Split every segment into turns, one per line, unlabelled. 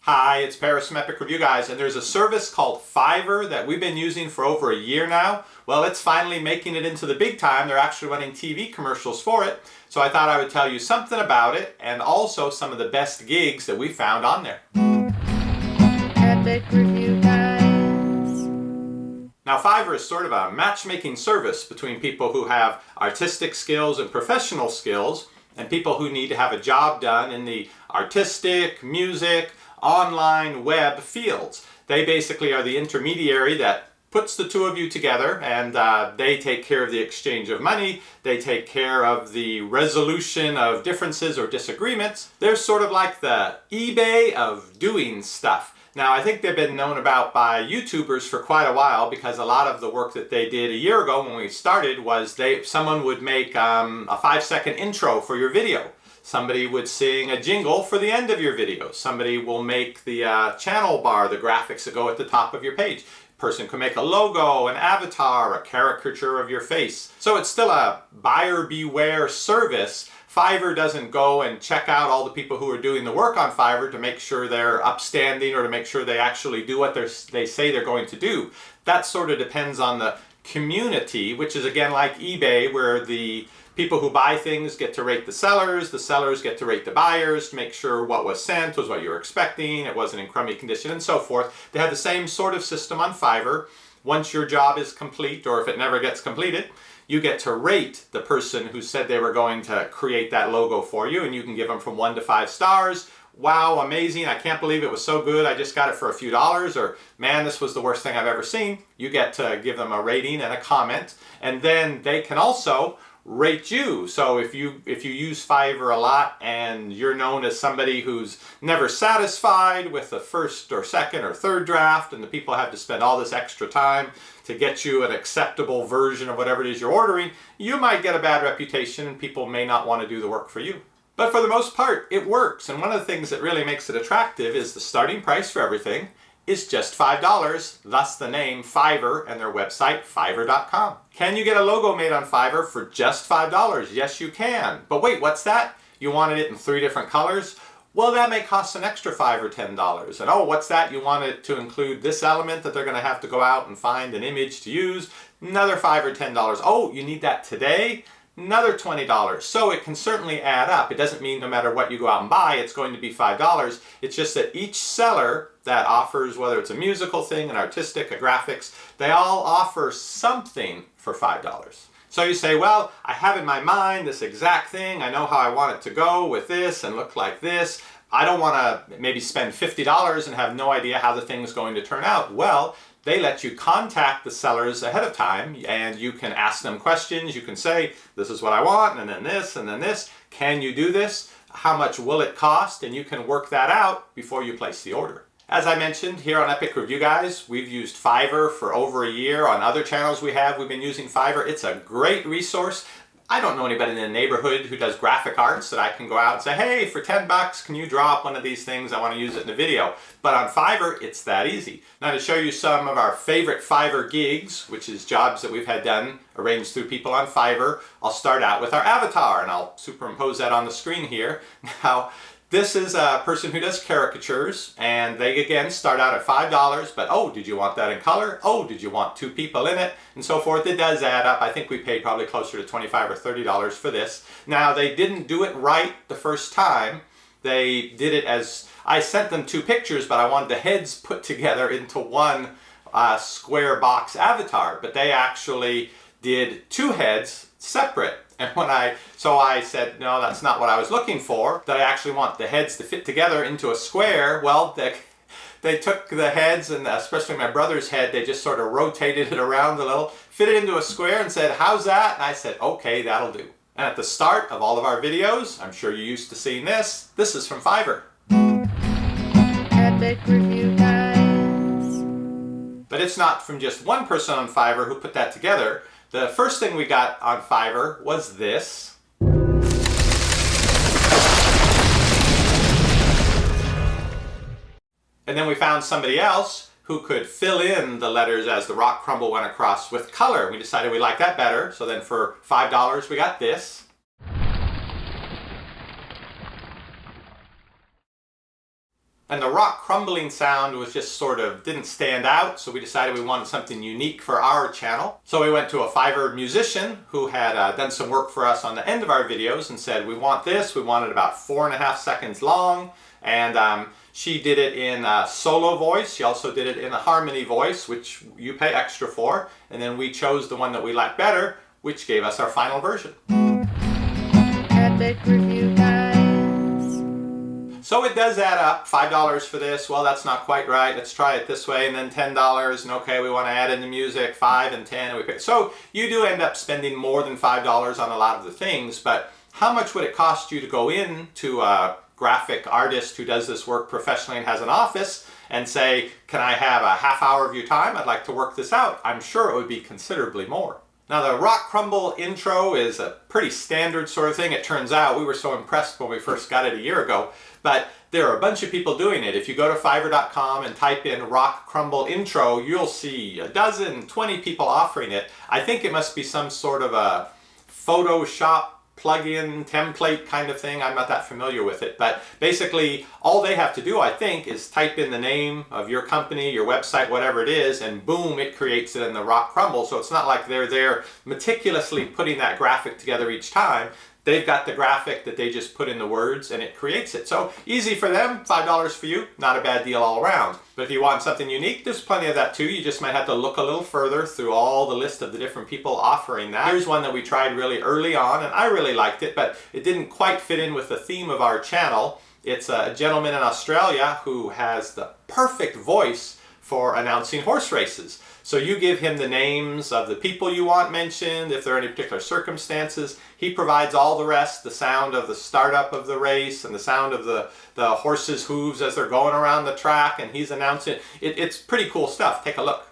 Hi, it's Paris from Epic Review Guys, and there's a service called Fiverr that we've been using for over a year now. Well, it's finally making it into the big time. They're actually running TV commercials for it. So I thought I would tell you something about it and also some of the best gigs that we found on there.
Epic Review Guys.
Now, Fiverr is sort of a matchmaking service between people who have artistic skills and professional skills and people who need to have a job done in the artistic, music, online, web fields. They basically are the intermediary that puts the two of you together, and they take care of the exchange of money. They take care of the resolution of differences or disagreements. They're sort of like the eBay of doing stuff. Now, I think they've been known about by YouTubers for quite a while because a lot of the work that they did a year ago when we started was someone would make a 5-second intro for your video. Somebody would sing a jingle for the end of your video. Somebody will make the channel bar, the graphics that go at the top of your page. Person can make a logo, an avatar, a caricature of your face. So it's still a buyer beware service. Fiverr doesn't go and check out all the people who are doing the work on Fiverr to make sure they're upstanding or to make sure they actually do what they say they're going to do. That sort of depends on the community, which is again like eBay, where the people who buy things get to rate the sellers get to rate the buyers to make sure what was sent was what you were expecting, it wasn't in crummy condition, and so forth. They have the same sort of system on Fiverr. Once your job is complete, or if it never gets completed, you get to rate the person who said they were going to create that logo for you, and you can give them from 1 to 5 stars. Wow, amazing, I can't believe it was so good, I just got it for a few dollars, or man, this was the worst thing I've ever seen. You get to give them a rating and a comment, and then they can also rate you. So if you use Fiverr a lot and you're known as somebody who's never satisfied with the first or second or third draft, and the people have to spend all this extra time to get you an acceptable version of whatever it is you're ordering, you might get a bad reputation and people may not want to do the work for you. But for the most part, it works. And one of the things that really makes it attractive is the starting price for everything is just $5, thus the name Fiverr and their website, fiverr.com. Can you get a logo made on Fiverr for just $5? Yes, you can. But wait, what's that? You wanted it in 3 different colors? Well, that may cost an extra $5 or $10. And oh, what's that? You want it to include this element that they're going to have to go out and find an image to use? Another $5 or $10. Oh, you need that today? Another $20. So it can certainly add up. It doesn't mean no matter what you go out and buy, it's going to be $5. It's just that each seller that offers, whether it's a musical thing, an artistic, a graphics, they all offer something for $5. So you say, well, I have in my mind this exact thing. I know how I want it to go with this and look like this. I don't want to maybe spend $50 and have no idea how the thing's going to turn out. Well, they let you contact the sellers ahead of time, and you can ask them questions. You can say, this is what I want, and then this, and then this. Can you do this? How much will it cost? And you can work that out before you place the order. As I mentioned here on Epic Review Guys, we've used Fiverr for over a year. On other channels we've been using Fiverr. It's a great resource. I don't know anybody in the neighborhood who does graphic arts that I can go out and say, hey, for 10 bucks, can you draw up one of these things? I want to use it in a video. But on Fiverr, it's that easy. Now, to show you some of our favorite Fiverr gigs, which is jobs that we've had done, arranged through people on Fiverr, I'll start out with our avatar, and I'll superimpose that on the screen here. Now, this is a person who does caricatures, and they again start out at $5, but oh, did you want that in color? Oh, did you want 2 people in it? And so forth. It does add up. I think we paid probably closer to $25 or $30 for this. Now, they didn't do it right the first time. They did it as, I sent them 2 pictures, but I wanted the heads put together into one square box avatar, but they actually did 2 heads separate. And so I said, no, that's not what I was looking for, that I actually want the heads to fit together into a square. Well, they took the heads, and especially my brother's head, they just sort of rotated it around a little, fit it into a square and said, how's that? And I said, okay, that'll do. And at the start of all of our videos, I'm sure you're used to seeing this is from Fiverr.
Epic Review Guys.
But it's not from just one person on Fiverr who put that together. The first thing we got on Fiverr was this. And then we found somebody else who could fill in the letters as the rock crumble went across with color. We decided we liked that better, so then for $5 we got this. And the rock crumbling sound was just sort of didn't stand out, so we decided we wanted something unique for our channel. So we went to a Fiverr musician who had done some work for us on the end of our videos and said, we want this. We want it about 4.5 seconds long. And she did it in a solo voice. She also did it in a harmony voice, which you pay extra for. And then we chose the one that we liked better, which gave us our final version.
Epic review, guys.
So it does add up. $5 for this. Well, that's not quite right. Let's try it this way. And then $10. And okay, we want to add in the music. 5 and 10. And we pay. So you do end up spending more than $5 on a lot of the things. But how much would it cost you to go in to a graphic artist who does this work professionally and has an office and say, can I have a half hour of your time? I'd like to work this out. I'm sure it would be considerably more. Now the rock crumble intro is a pretty standard sort of thing. It turns out we were so impressed when we first got it a year ago, but there are a bunch of people doing it. If you go to Fiverr.com and type in rock crumble intro, you'll see a dozen, 20 people offering it. I think it must be some sort of a Photoshop plug-in template kind of thing. I'm not that familiar with it, but basically all they have to do, I think, is type in the name of your company, your website, whatever it is, and boom, it creates it in the rock crumble. So it's not like they're there meticulously putting that graphic together each time. They've got the graphic that they just put in the words and it creates it. So easy for them, $5 for you, not a bad deal all around. But if you want something unique, there's plenty of that too. You just might have to look a little further through all the list of the different people offering that. Here's one that we tried really early on and I really liked it, but it didn't quite fit in with the theme of our channel. It's a gentleman in Australia who has the perfect voice for announcing horse races. So you give him the names of the people you want mentioned, if there are any particular circumstances. He provides all the rest, the sound of the startup of the race and the sound of the horses' hooves as they're going around the track, and he's announcing it. It's pretty cool stuff. Take a look.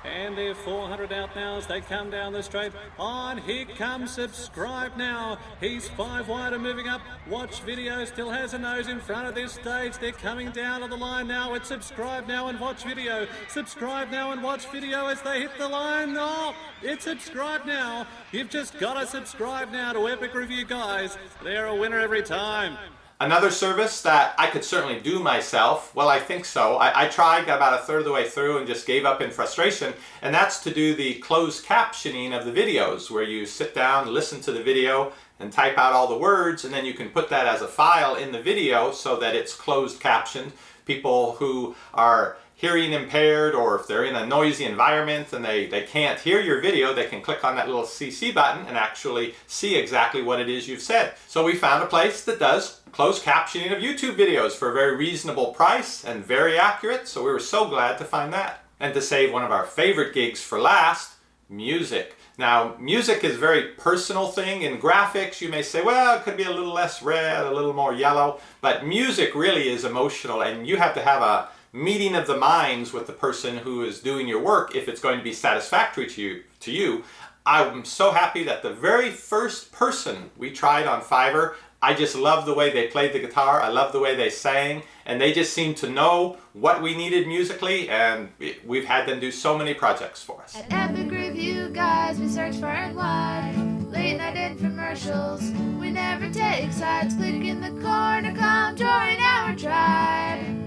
And they're 400 out now as they come down the straight. On, here comes Subscribe Now. He's 5 wide and moving up. Watch Video still has a nose in front of this stage. They're coming down on the line now. It's Subscribe Now and Watch Video. Subscribe Now and Watch Video as they hit the line. Oh, it's Subscribe Now. You've just got to subscribe now to Epic Review, guys. They're a winner every time.
Another service that I could certainly do myself, well, I think so. I tried, got about a third of the way through and just gave up in frustration, and that's to do the closed captioning of the videos, where you sit down, listen to the video, and type out all the words, and then you can put that as a file in the video so that it's closed captioned. People who are hearing impaired, or if they're in a noisy environment and they can't hear your video, they can click on that little CC button and actually see exactly what it is you've said. So we found a place that does closed captioning of YouTube videos for a very reasonable price and very accurate, so we were so glad to find that. And to save one of our favorite gigs for last, music. Now, music is a very personal thing. In graphics, you may say, well, it could be a little less red, a little more yellow, but music really is emotional, and you have to have a meeting of the minds with the person who is doing your work if it's going to be satisfactory to you. I'm so happy that the very first person we tried on Fiverr, I just love the way they played the guitar, I love the way they sang, and they just seemed to know what we needed musically, and we've had them do so many projects for us.
At Epic Review, guys, we search far and wide. Late night infomercials, we never take sides. Click in the corner, come join our tribe.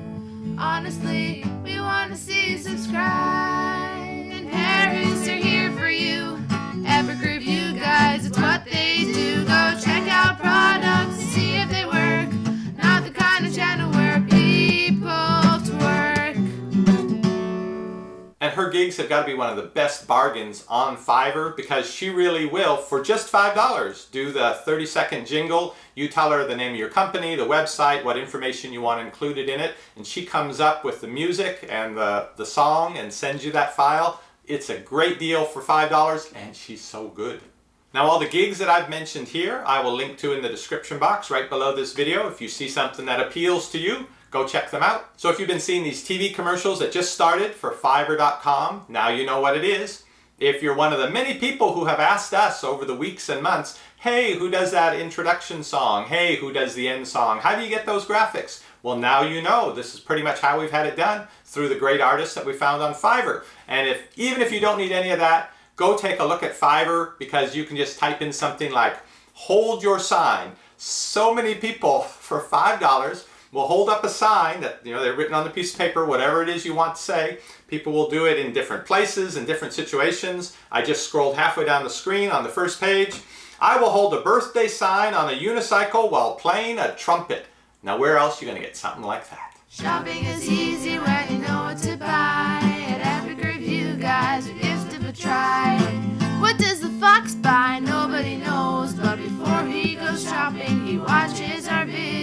Honestly, we want to see you subscribe. And Paris are here for you. Epic Review, guys, it's what they do. Go check out products and see if they work. Not the kind of channel where people twerk.
And her gigs have got to be one of the best bargains on Fiverr, because she really will, for just $5, do the 30-second jingle. You tell her the name of your company, the website, what information you want included in it, and she comes up with the music and the song and sends you that file. It's a great deal for $5, and she's so good. Now, all the gigs that I've mentioned here, I will link to in the description box right below this video. If you see something that appeals to you, go check them out. So if you've been seeing these TV commercials that just started for Fiverr.com, now you know what it is. If you're one of the many people who have asked us over the weeks and months, hey, who does that introduction song? Hey, who does the end song? How do you get those graphics? Well, now you know. This is pretty much how we've had it done through the great artists that we found on Fiverr. And even if you don't need any of that, go take a look at Fiverr, because you can just type in something like, hold your sign. So many people for $5 will hold up a sign that, they're written on the piece of paper, whatever it is you want to say. People will do it in different places, in different situations. I just scrolled halfway down the screen on the first page. I will hold a birthday sign on a unicycle while playing a trumpet. Now where else are you going to get something like that?
Shopping is easy when you know what to buy. At Epic Review, guys, we give it a try. What does the fox buy? Nobody knows, but before he goes shopping, he watches our videos.